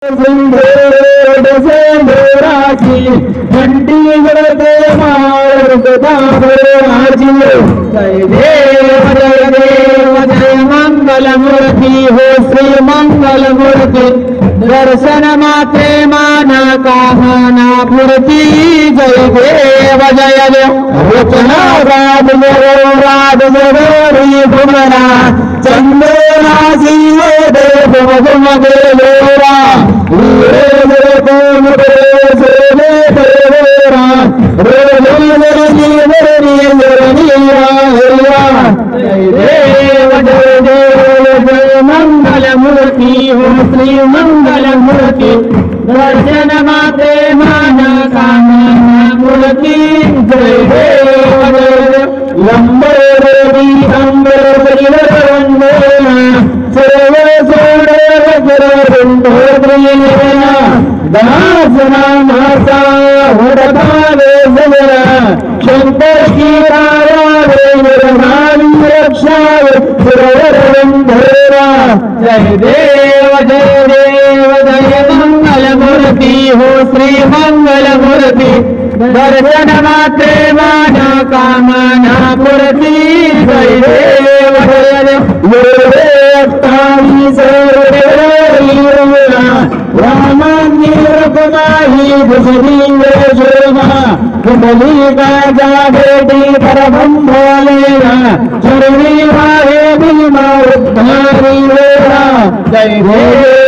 सिंधूर सिंधूराची घंटी गडते माळाची जय देव जय मंगल मूर्ती हो श्री मंगल मूर्ती दर्शन मात्रे माना कामना मूर्ती जय देव रचना राज जगोरी भुमरा चंद्रराजी देव भुम गेलोरा मंगल मूर्ति हो श्री मंगल मूर्ति दर्शन माते माना कामना मूर्ति जय देव लंबोदरी अंबोदरी सर्व दासना मासा हुरभावे जगरा शंकर शिराया वेरभावी रक्षाय सुरवरवंधरा जय देव जय मंगल मूर्ति हो श्री मंगल मूर्ति दर्शन मात्रे माना कामना मूर्ति जय देव रामाही भुजनी शोभा कुंडली का जा बेटी परम भोलेना चरणी वाहे भीमा उद्धारी जय देव